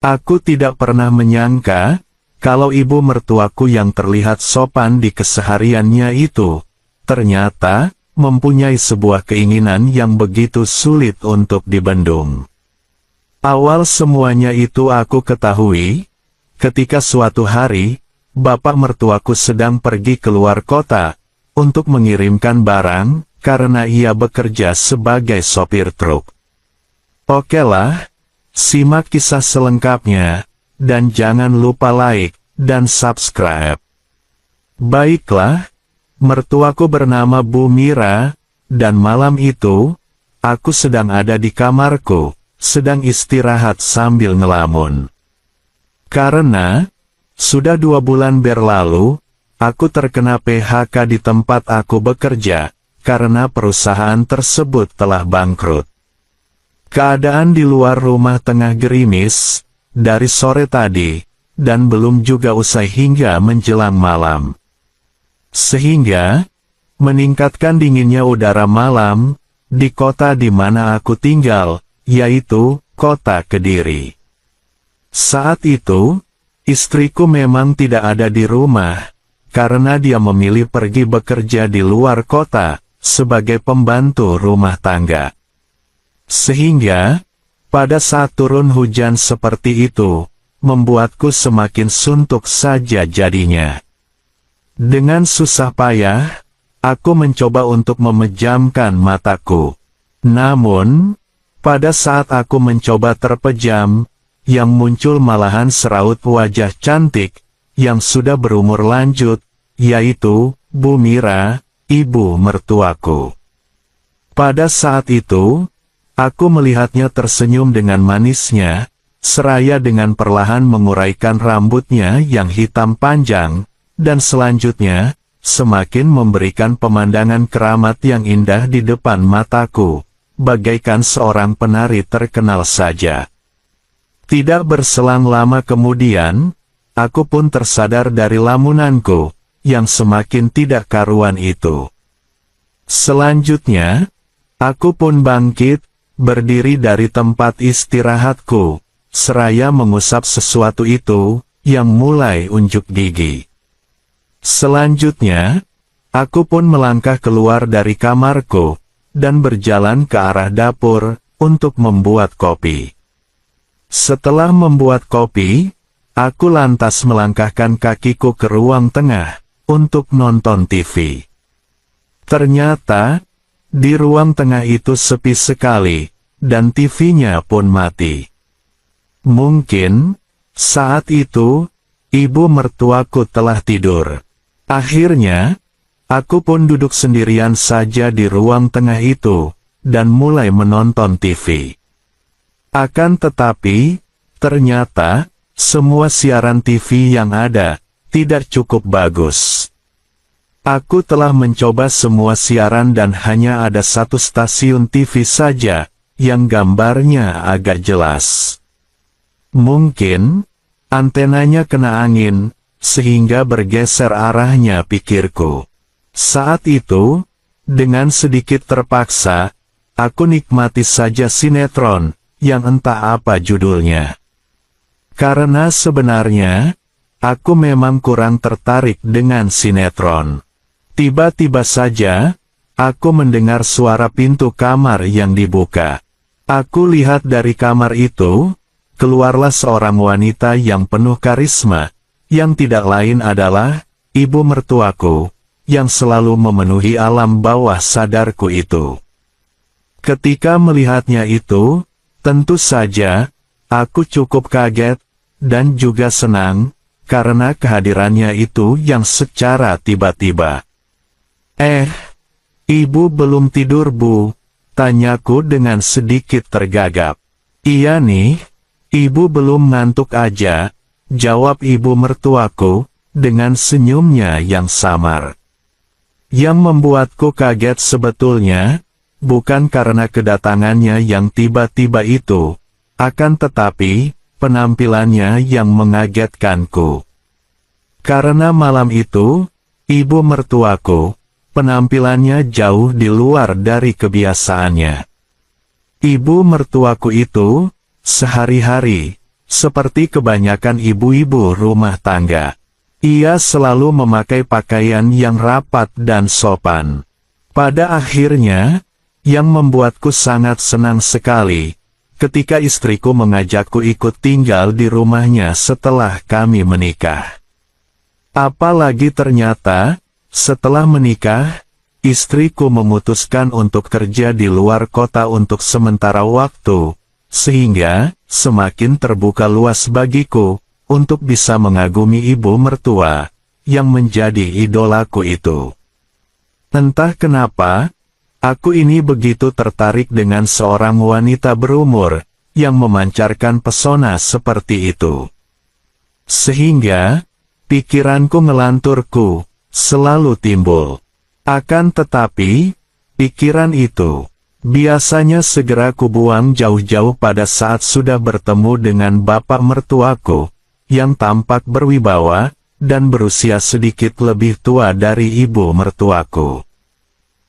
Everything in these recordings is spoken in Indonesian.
Aku tidak pernah menyangka, kalau ibu mertuaku yang terlihat sopan di kesehariannya itu, ternyata mempunyai sebuah keinginan yang begitu sulit untuk dibendung. Awal semuanya itu aku ketahui, ketika suatu hari, bapak mertuaku sedang pergi keluar kota, untuk mengirimkan barang, karena ia bekerja sebagai sopir truk. Okelah, simak kisah selengkapnya, dan jangan lupa like, dan subscribe. Baiklah, mertuaku bernama Bu Mira, dan malam itu, aku sedang ada di kamarku, sedang istirahat sambil ngelamun. Karena, sudah 2 bulan berlalu, aku terkena PHK di tempat aku bekerja, karena perusahaan tersebut telah bangkrut. Keadaan di luar rumah tengah gerimis, dari sore tadi, dan belum juga usai hingga menjelang malam. Sehingga, meningkatkan dinginnya udara malam, di kota di mana aku tinggal, yaitu, kota Kediri. Saat itu, istriku memang tidak ada di rumah, karena dia memilih pergi bekerja di luar kota, sebagai pembantu rumah tangga. Sehingga, pada saat turun hujan seperti itu, membuatku semakin suntuk saja jadinya. Dengan susah payah, aku mencoba untuk memejamkan mataku. Namun, pada saat aku mencoba terpejam, yang muncul malahan seraut wajah cantik, yang sudah berumur lanjut, yaitu, Bu Mira, ibu mertuaku. Pada saat itu, aku melihatnya tersenyum dengan manisnya, seraya dengan perlahan menguraikan rambutnya yang hitam panjang, dan selanjutnya, semakin memberikan pemandangan keramat yang indah di depan mataku, bagaikan seorang penari terkenal saja. Tidak berselang lama kemudian, aku pun tersadar dari lamunanku, yang semakin tidak karuan itu. Selanjutnya, aku pun bangkit, berdiri dari tempat istirahatku, seraya mengusap sesuatu itu, yang mulai unjuk gigi. Selanjutnya, aku pun melangkah keluar dari kamarku, dan berjalan ke arah dapur, untuk membuat kopi. Setelah membuat kopi, aku lantas melangkahkan kakiku ke ruang tengah, untuk nonton TV. Ternyata, di ruang tengah itu sepi sekali, dan TV-nya pun mati. Mungkin, saat itu, ibu mertuaku telah tidur. Akhirnya, aku pun duduk sendirian saja di ruang tengah itu, dan mulai menonton TV. Akan tetapi, ternyata, semua siaran TV yang ada, tidak cukup bagus. Aku telah mencoba semua siaran dan hanya ada satu stasiun TV saja, yang gambarnya agak jelas. Mungkin, antenanya kena angin, sehingga bergeser arahnya pikirku. Saat itu, dengan sedikit terpaksa, aku nikmati saja sinetron, yang entah apa judulnya. Karena sebenarnya, aku memang kurang tertarik dengan sinetron. Tiba-tiba saja, aku mendengar suara pintu kamar yang dibuka. Aku lihat dari kamar itu, keluarlah seorang wanita yang penuh karisma, yang tidak lain adalah, ibu mertuaku, yang selalu memenuhi alam bawah sadarku itu. Ketika melihatnya itu, tentu saja, aku cukup kaget, dan juga senang, karena kehadirannya itu yang secara tiba-tiba. Ibu belum tidur Bu? Tanyaku dengan sedikit tergagap. Iya nih, ibu belum ngantuk aja, jawab ibu mertuaku, dengan senyumnya yang samar. Yang membuatku kaget sebetulnya, bukan karena kedatangannya yang tiba-tiba itu, akan tetapi, penampilannya yang mengagetkanku. Karena malam itu, ibu mertuaku, penampilannya jauh di luar dari kebiasaannya. Ibu mertuaku itu, sehari-hari, seperti kebanyakan ibu-ibu rumah tangga. Ia selalu memakai pakaian yang rapat dan sopan. Pada akhirnya, yang membuatku sangat senang sekali, ketika istriku mengajakku ikut tinggal di rumahnya setelah kami menikah. Apalagi ternyata, setelah menikah, istriku memutuskan untuk kerja di luar kota untuk sementara waktu, sehingga semakin terbuka luas bagiku untuk bisa mengagumi ibu mertua yang menjadi idolaku itu. Entah kenapa, aku ini begitu tertarik dengan seorang wanita berumur yang memancarkan pesona seperti itu. Sehingga, pikiranku ngelanturku selalu timbul. Akan tetapi, pikiran itu biasanya segera kubuang jauh-jauh pada saat sudah bertemu dengan bapak mertuaku, yang tampak berwibawa, dan berusia sedikit lebih tua dari ibu mertuaku.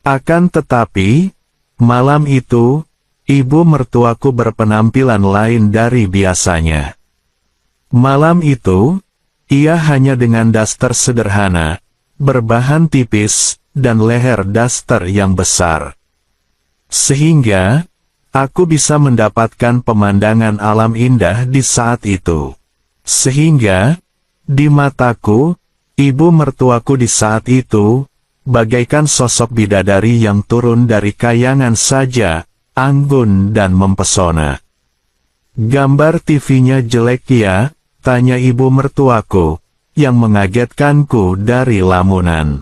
Akan tetapi, malam itu, ibu mertuaku berpenampilan lain dari biasanya. Malam itu, ia hanya dengan daster sederhana, berbahan tipis, dan leher daster yang besar. Sehingga, aku bisa mendapatkan pemandangan alam indah di saat itu. Sehingga, di mataku, ibu mertuaku di saat itu, bagaikan sosok bidadari yang turun dari kayangan saja, anggun dan mempesona. "Gambar TV-nya jelek ya?" tanya ibu mertuaku, yang mengagetkanku dari lamunan.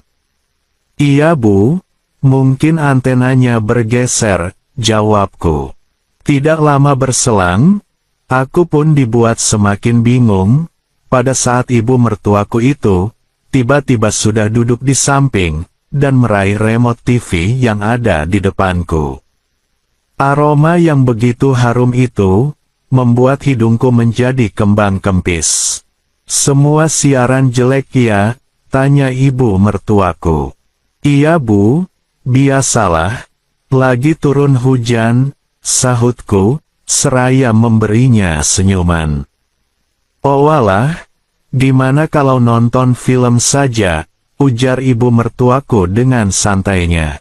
"Iya Bu, mungkin antenanya bergeser," jawabku. Tidak lama berselang, aku pun dibuat semakin bingung. Pada saat ibu mertuaku itu, tiba-tiba sudah duduk di samping, dan meraih remote TV yang ada di depanku. Aroma yang begitu harum itu, membuat hidungku menjadi kembang kempis. "Semua siaran jelek ya?" tanya ibu mertuaku. "Iya Bu, biasalah, lagi turun hujan," sahutku, seraya memberinya senyuman. "Oh walah, gimana kalau nonton film saja?" ujar ibu mertuaku dengan santainya.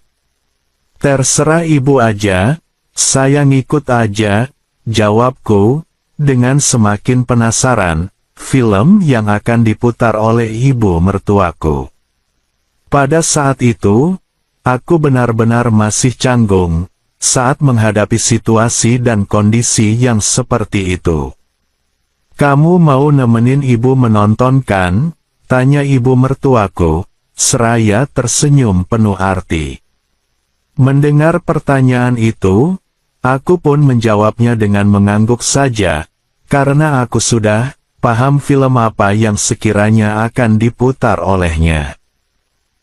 "Terserah ibu aja, saya ngikut aja," jawabku, dengan semakin penasaran, film yang akan diputar oleh ibu mertuaku. Pada saat itu, aku benar-benar masih canggung, saat menghadapi situasi dan kondisi yang seperti itu. "Kamu mau nemenin ibu menonton kan?" tanya ibu mertuaku, seraya tersenyum penuh arti. Mendengar pertanyaan itu, aku pun menjawabnya dengan mengangguk saja, karena aku sudah paham film apa yang sekiranya akan diputar olehnya.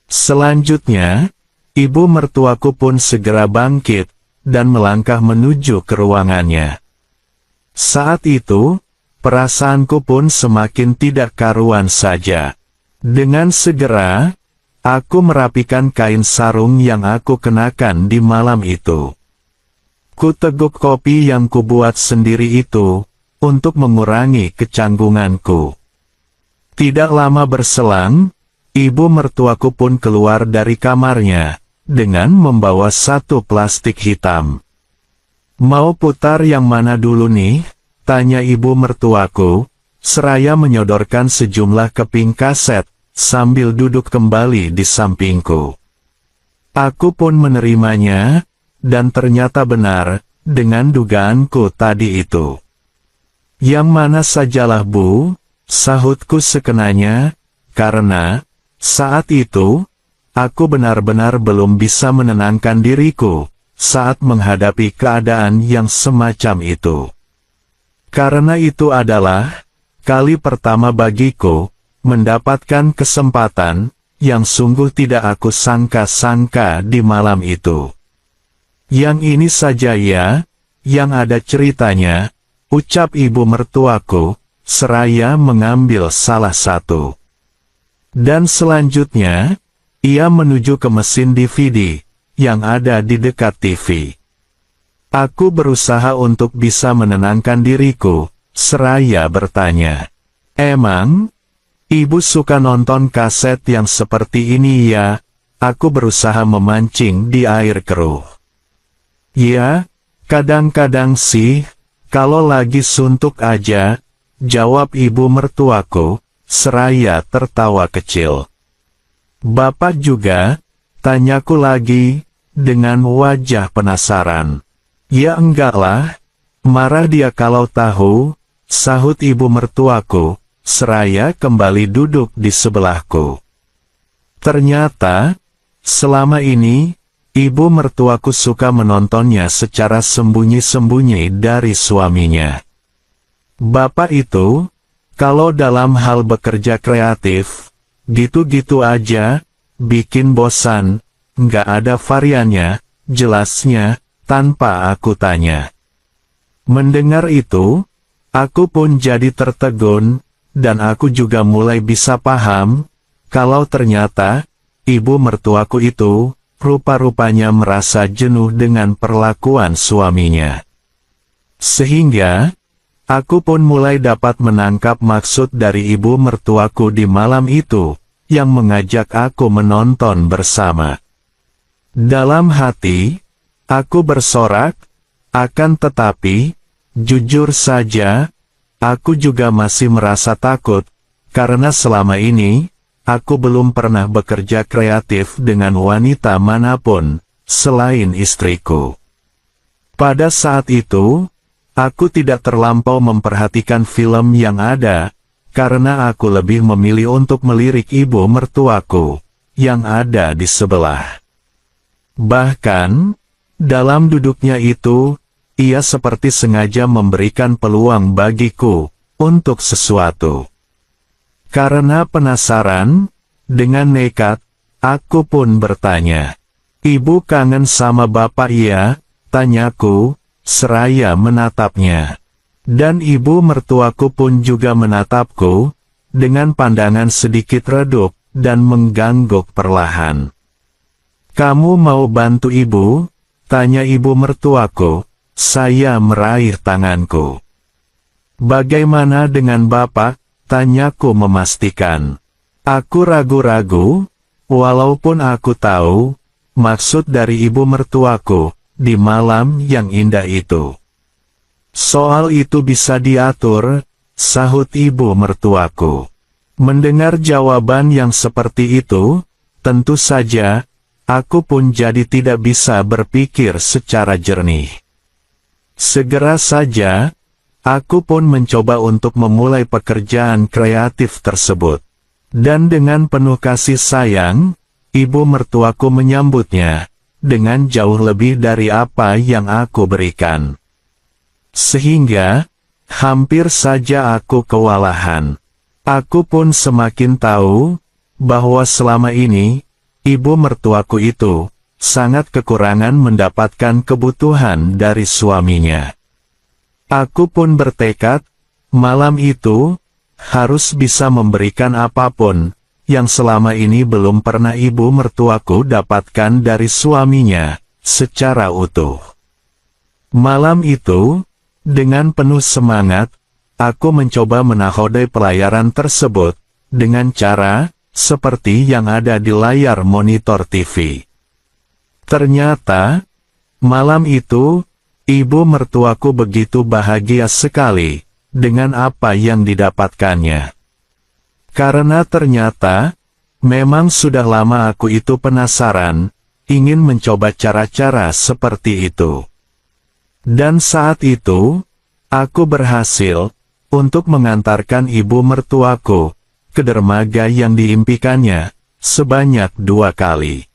Selanjutnya, ibu mertuaku pun segera bangkit, dan melangkah menuju ke ruangannya. Saat itu, perasaanku pun semakin tidak karuan saja. Dengan segera, aku merapikan kain sarung yang aku kenakan di malam itu. Kuteguk kopi yang kubuat sendiri itu, untuk mengurangi kecanggunganku. Tidak lama berselang, ibu mertuaku pun keluar dari kamarnya, dengan membawa satu plastik hitam. "Mau putar yang mana dulu nih?" tanya ibu mertuaku, seraya menyodorkan sejumlah keping kaset, sambil duduk kembali di sampingku. Aku pun menerimanya, dan ternyata benar, dengan dugaanku tadi itu. "Yang mana sajalah Bu?" sahutku sekenanya, karena, saat itu, aku benar-benar belum bisa menenangkan diriku, saat menghadapi keadaan yang semacam itu. Karena itu adalah kali pertama bagiku mendapatkan kesempatan yang sungguh tidak aku sangka-sangka di malam itu. "Yang ini saja ya, yang ada ceritanya," ucap ibu mertuaku, seraya mengambil salah satu. Dan selanjutnya, ia menuju ke mesin DVD yang ada di dekat TV. Aku berusaha untuk bisa menenangkan diriku, seraya bertanya, "Emang, ibu suka nonton kaset yang seperti ini ya?" Aku berusaha memancing di air keruh. "Ya, kadang-kadang sih, kalau lagi suntuk aja," jawab ibu mertuaku, seraya tertawa kecil. "Bapak juga?" tanyaku lagi, dengan wajah penasaran. "Ya enggak lah, marah dia kalau tahu," sahut ibu mertuaku, seraya kembali duduk di sebelahku. Ternyata, selama ini, ibu mertuaku suka menontonnya secara sembunyi-sembunyi dari suaminya. Bapak itu, kalau dalam hal bekerja kreatif, gitu-gitu aja, bikin bosan, nggak ada variannya, jelasnya, tanpa aku tanya. Mendengar itu, aku pun jadi tertegun, dan aku juga mulai bisa paham, kalau ternyata, ibu mertuaku itu, rupa-rupanya merasa jenuh dengan perlakuan suaminya. Sehingga, aku pun mulai dapat menangkap maksud dari ibu mertuaku di malam itu, yang mengajak aku menonton bersama. Dalam hati, aku bersorak, akan tetapi, jujur saja, aku juga masih merasa takut, karena selama ini, aku belum pernah bekerja kreatif dengan wanita manapun, selain istriku. Pada saat itu, aku tidak terlampau memperhatikan film yang ada, karena aku lebih memilih untuk melirik ibu mertuaku, yang ada di sebelah. Bahkan, dalam duduknya itu, ia seperti sengaja memberikan peluang bagiku, untuk sesuatu. Karena penasaran, dengan nekat, aku pun bertanya, "Ibu kangen sama bapak ya?" tanyaku, seraya menatapnya. Dan ibu mertuaku pun juga menatapku, dengan pandangan sedikit redup, dan mengganggok perlahan. "Kamu mau bantu ibu?" tanya ibu mertuaku, saya meraih tanganku. "Bagaimana dengan bapak?" tanyaku memastikan. Aku ragu-ragu, walaupun aku tahu, maksud dari ibu mertuaku, di malam yang indah itu. "Soal itu bisa diatur," sahut ibu mertuaku. Mendengar jawaban yang seperti itu, tentu saja, aku pun jadi tidak bisa berpikir secara jernih. Segera saja, aku pun mencoba untuk memulai pekerjaan kreatif tersebut. Dan dengan penuh kasih sayang, ibu mertuaku menyambutnya, dengan jauh lebih dari apa yang aku berikan. Sehingga, hampir saja aku kewalahan. Aku pun semakin tahu, bahwa selama ini, ibu mertuaku itu, sangat kekurangan mendapatkan kebutuhan dari suaminya. Aku pun bertekad, malam itu, harus bisa memberikan apapun, yang selama ini belum pernah ibu mertuaku dapatkan dari suaminya, secara utuh. Malam itu, dengan penuh semangat, aku mencoba menakodai pelayaran tersebut, dengan cara, seperti yang ada di layar monitor TV. Ternyata, malam itu, ibu mertuaku begitu bahagia sekali, dengan apa yang didapatkannya. Karena ternyata, memang sudah lama aku itu penasaran, ingin mencoba cara-cara seperti itu. Dan saat itu, aku berhasil, untuk mengantarkan ibu mertuaku, ke dermaga yang diimpikannya, sebanyak 2 kali.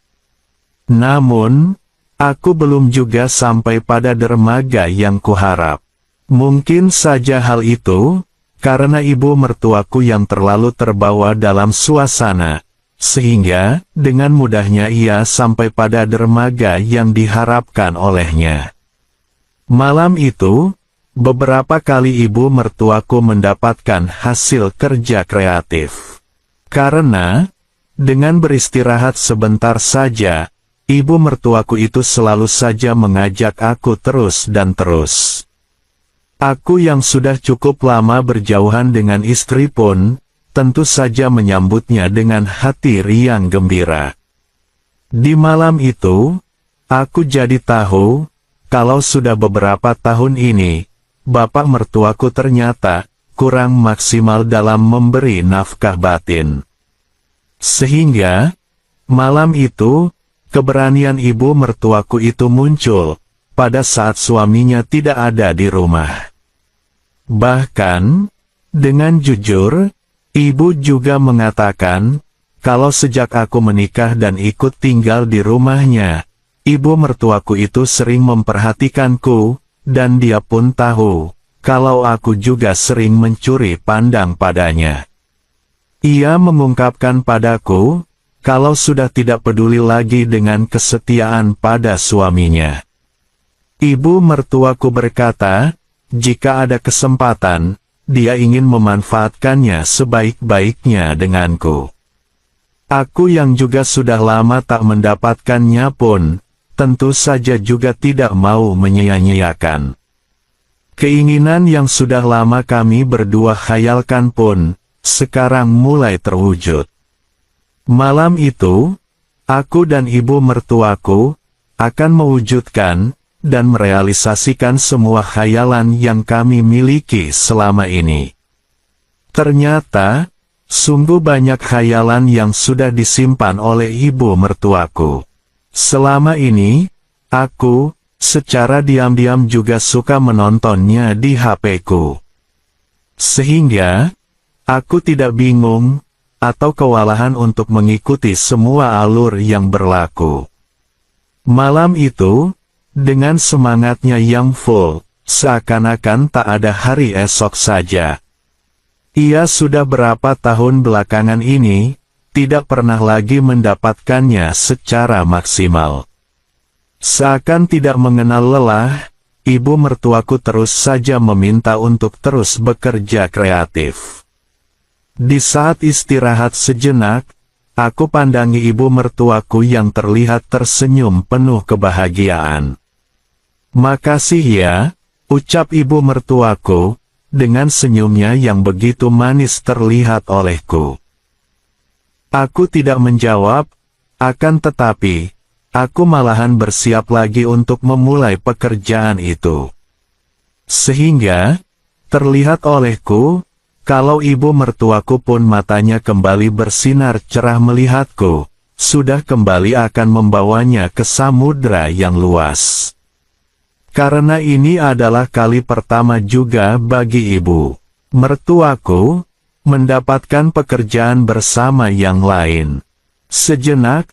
Namun, aku belum juga sampai pada dermaga yang kuharap. Mungkin saja hal itu, karena ibu mertuaku yang terlalu terbawa dalam suasana, sehingga, dengan mudahnya ia sampai pada dermaga yang diharapkan olehnya. Malam itu, beberapa kali ibu mertuaku mendapatkan hasil kerja kreatif. Karena, dengan beristirahat sebentar saja, ibu mertuaku itu selalu saja mengajak aku terus dan terus. Aku yang sudah cukup lama berjauhan dengan istri pun, tentu saja menyambutnya dengan hati riang gembira. Di malam itu, aku jadi tahu, kalau sudah beberapa tahun ini, bapak mertuaku ternyata kurang maksimal dalam memberi nafkah batin. Sehingga, malam itu, keberanian ibu mertuaku itu muncul, pada saat suaminya tidak ada di rumah. Bahkan, dengan jujur, ibu juga mengatakan, kalau sejak aku menikah dan ikut tinggal di rumahnya, ibu mertuaku itu sering memperhatikanku, dan dia pun tahu, kalau aku juga sering mencuri pandang padanya. Ia mengungkapkan padaku, kalau sudah tidak peduli lagi dengan kesetiaan pada suaminya. Ibu mertuaku berkata, jika ada kesempatan, dia ingin memanfaatkannya sebaik-baiknya denganku. Aku yang juga sudah lama tak mendapatkannya pun, tentu saja juga tidak mau menyia-nyiakan. Keinginan yang sudah lama kami berdua khayalkan pun, sekarang mulai terwujud. Malam itu, aku dan ibu mertuaku, akan mewujudkan, dan merealisasikan semua khayalan yang kami miliki selama ini. Ternyata, sungguh banyak khayalan yang sudah disimpan oleh ibu mertuaku. Selama ini, aku, secara diam-diam juga suka menontonnya di HP-ku. Sehingga, aku tidak bingung, atau kewalahan untuk mengikuti semua alur yang berlaku. Malam itu, dengan semangatnya yang full, seakan-akan tak ada hari esok saja. Ia sudah berapa tahun belakangan ini, tidak pernah lagi mendapatkannya secara maksimal. Seakan tidak mengenal lelah, ibu mertuaku terus saja meminta untuk terus bekerja kreatif. Di saat istirahat sejenak, aku pandangi ibu mertuaku yang terlihat tersenyum penuh kebahagiaan. "Makasih ya," ucap ibu mertuaku, dengan senyumnya yang begitu manis terlihat olehku. Aku tidak menjawab, akan tetapi, aku malahan bersiap lagi untuk memulai pekerjaan itu. Sehingga, terlihat olehku, kalau ibu mertuaku pun matanya kembali bersinar cerah melihatku, sudah kembali akan membawanya ke samudra yang luas. Karena ini adalah kali pertama juga bagi ibu mertuaku, mendapatkan pekerjaan bersama yang lain. Sejenak,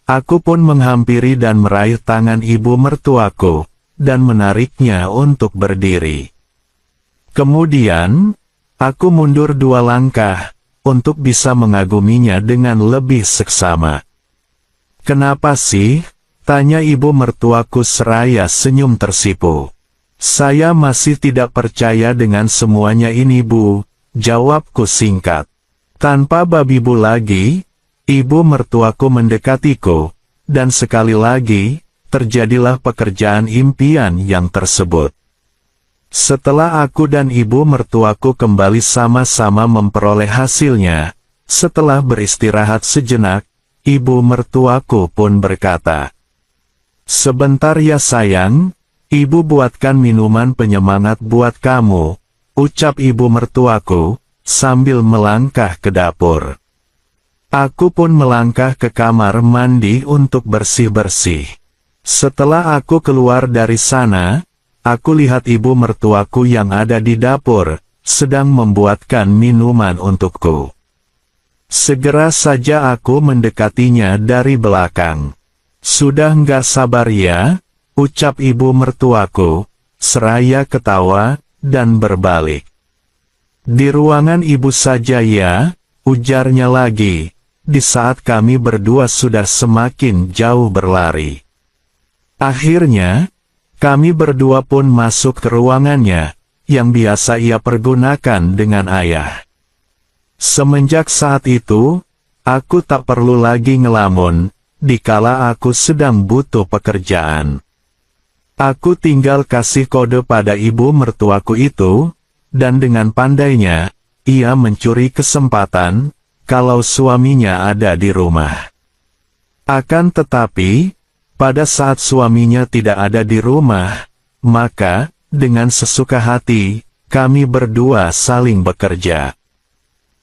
aku pun menghampiri dan meraih tangan ibu mertuaku, dan menariknya untuk berdiri. Kemudian, aku mundur 2 langkah, untuk bisa mengaguminya dengan lebih seksama. "Kenapa sih?" tanya ibu mertuaku seraya senyum tersipu. "Saya masih tidak percaya dengan semuanya ini, Bu," jawabku singkat. Tanpa babi bu lagi, ibu mertuaku mendekatiku, dan sekali lagi, terjadilah pekerjaan impian yang tersebut. Setelah aku dan ibu mertuaku kembali sama-sama memperoleh hasilnya, setelah beristirahat sejenak, ibu mertuaku pun berkata, "Sebentar ya sayang, ibu buatkan minuman penyemangat buat kamu," ucap ibu mertuaku, sambil melangkah ke dapur. Aku pun melangkah ke kamar mandi untuk bersih-bersih. Setelah aku keluar dari sana, aku lihat ibu mertuaku yang ada di dapur, sedang membuatkan minuman untukku. Segera saja aku mendekatinya dari belakang. "Sudah nggak sabar ya?" ucap ibu mertuaku, seraya ketawa, dan berbalik. "Di ruangan ibu saja ya," ujarnya lagi, di saat kami berdua sudah semakin jauh berlari. Akhirnya, kami berdua pun masuk ke ruangannya, yang biasa ia pergunakan dengan ayah. Semenjak saat itu, aku tak perlu lagi ngelamun, dikala aku sedang butuh pekerjaan. Aku tinggal kasih kode pada ibu mertuaku itu, dan dengan pandainya, ia mencuri kesempatan, kalau suaminya ada di rumah. Akan tetapi, pada saat suaminya tidak ada di rumah, maka, dengan sesuka hati, kami berdua saling bekerja.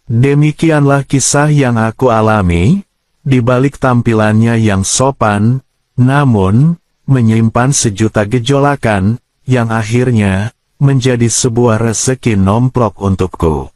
Demikianlah kisah yang aku alami, di balik tampilannya yang sopan, namun, menyimpan sejuta gejolakan, yang akhirnya, menjadi sebuah rezeki nomplok untukku.